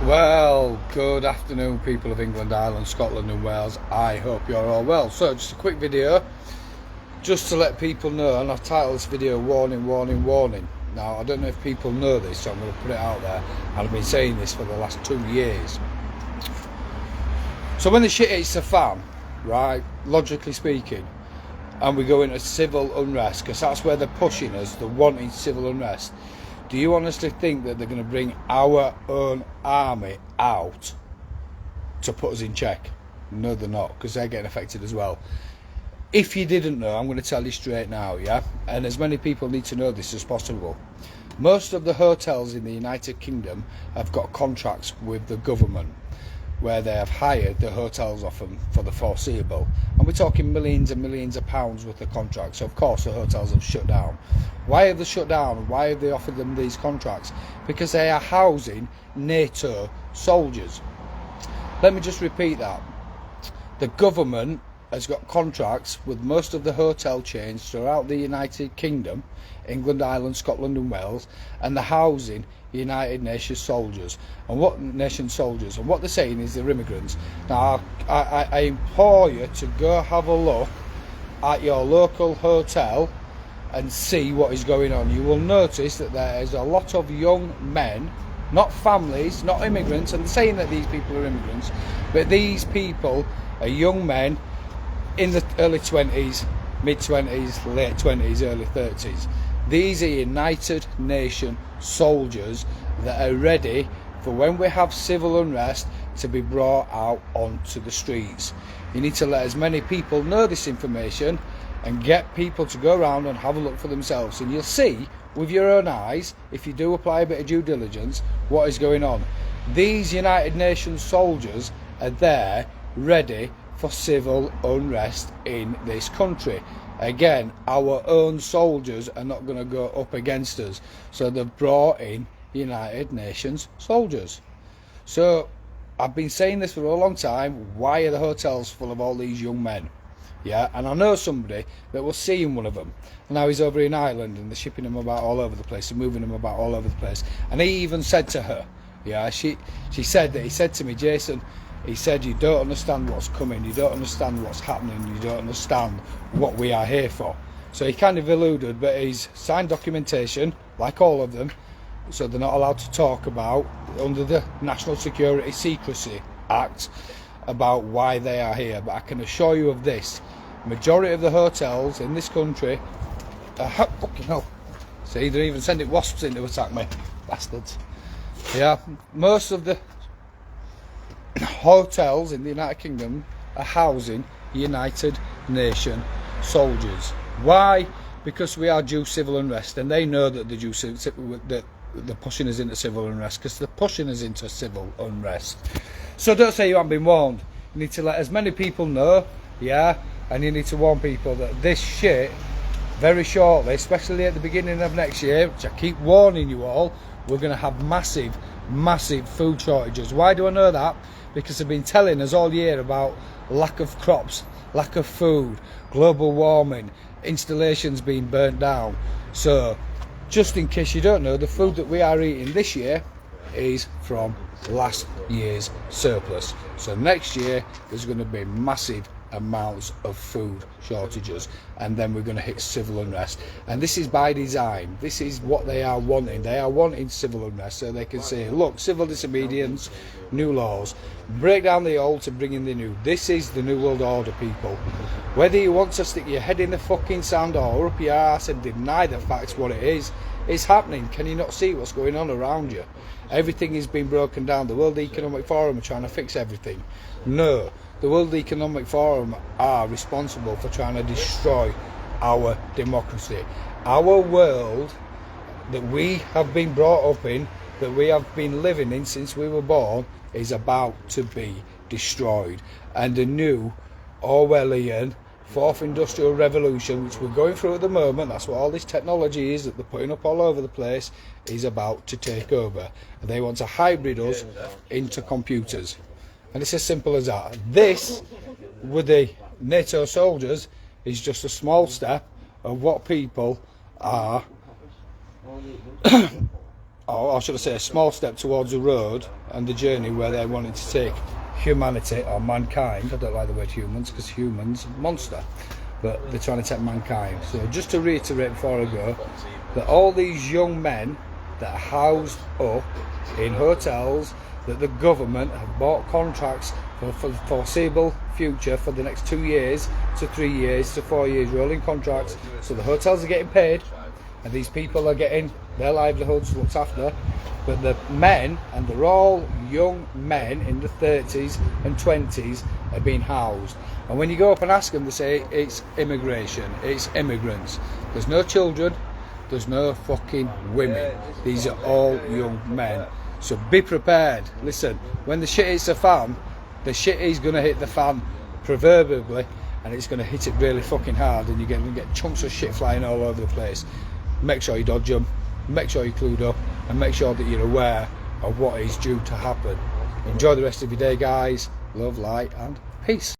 Well, good afternoon, people of England, Ireland, Scotland and Wales. I hope you're all well. So, just a quick video, just to let people know, and I've titled this video Warning, Warning, Warning. Now, I don't know if people know this, so I'm going to put it out there. And I've been saying this for the last 2 years. So when the shit hits the fan, right, logically speaking, and we go into civil unrest, because that's where they're pushing us, they're wanting civil unrest. Do you honestly think that they're going to bring our own army out to put us in check? No, they're not, because they're getting affected as well. If you didn't know, I'm going to tell you straight now, yeah? And as many people need to know this as possible. Most of the hotels in the United Kingdom have got contracts with the government, where they have hired the hotels off them for the foreseeable, and we're talking millions and millions of pounds worth of contracts. So of course the hotels have shut down. Why have they shut down? Why have they offered them these contracts? Because they are housing NATO soldiers. Let me just repeat that. The government has got contracts with most of the hotel chains throughout the United Kingdom, England, Ireland, Scotland and Wales, and the housing United Nations soldiers. And what nation soldiers? And what they're saying is they're immigrants. Now, I implore you to go have a look at your local hotel and see what is going on. You will notice that there is a lot of young men, not families, not immigrants. I'm saying that these people are immigrants, but these people are young men in the early 20s, mid 20s, late 20s, early 30s. These are United Nations soldiers that are ready for when we have civil unrest to be brought out onto the streets. You need to let as many people know this information and get people to go around and have a look for themselves, and you'll see with your own eyes, if you do apply a bit of due diligence, what is going on. These United Nations soldiers are there ready for civil unrest in this country. Again, our own soldiers are not going to go up against us, so they've brought in United Nations soldiers. So I've been saying this for a long time. Why are the hotels full of all these young men? Yeah, and I know somebody that was seeing one of them, and now he's over in Ireland and they're shipping him about all over the place and moving him about all over the place. And he even said to her, yeah, she said that, he said to me, Jason, he said, you don't understand what's coming, you don't understand what's happening, you don't understand what we are here for. So he kind of alluded, but he's signed documentation, like all of them, so they're not allowed to talk about, under the National Security Secrecy Act, about why they are here. But I can assure you of this, majority of the hotels in this country are fucking hell. See, they're even sending wasps in to attack me, bastards. Yeah, most of the hotels in the United Kingdom are housing United Nations soldiers. Why? Because we are due civil unrest, and they know that they're pushing us into civil unrest, because they're pushing us into civil unrest. So don't say you haven't been warned. You need to let as many people know, yeah, and you need to warn people that this shit, very shortly, especially at the beginning of next year, which I keep warning you all, we're going to have massive food shortages. Why do I know that? Because they've been telling us all year about lack of crops, lack of food, global warming, installations being burnt down. So just in case you don't know, the food that we are eating this year is from last year's surplus. So next year there's going to be massive amounts of food shortages, and then we're going to hit civil unrest. And this is by design. This is what they are wanting. They are wanting civil unrest so they can say, look, civil disobedience, new laws, break down the old to bring in the new. This is the new world order, people. Whether you want to stick your head in the fucking sand or up your ass and deny the facts what it is, it's happening. Can you not see what's going on around you? Everything is being broken down. The World Economic Forum are trying to fix everything. No, the World Economic Forum are responsible for trying to destroy our democracy. Our world that we have been brought up in, that we have been living in since we were born, is about to be destroyed. And the new Orwellian fourth industrial revolution, which we're going through at the moment, that's what all this technology is that they're putting up all over the place, is about to take over. And they want to hybrid us into computers. And it's as simple as that. This, with the NATO soldiers, is just a small step of what people are or should I say, a small step towards the road and the journey where they wanted to take humanity or mankind. I don't like the word humans because humans, monster, but they're trying to take mankind. So just to reiterate before I go, that all these young men that are housed up in hotels, that the government have bought contracts for the foreseeable future, for the next 2 years to 3 years to 4 years, rolling contracts, so the hotels are getting paid and these people are getting their livelihoods looked after, but the men, and they're all young men in the 30s and 20s, are being housed. And when you go up and ask them, they say it's immigration, it's immigrants. There's no children, there's no fucking women. These are all young men. So be prepared. Listen, when the shit hits the fan, the shit is going to hit the fan proverbially, and it's going to hit it really fucking hard, and you're going to get chunks of shit flying all over the place. Make sure you dodge them, make sure you're clued up, and make sure that you're aware of what is due to happen. Enjoy the rest of your day, guys. Love, light, and peace.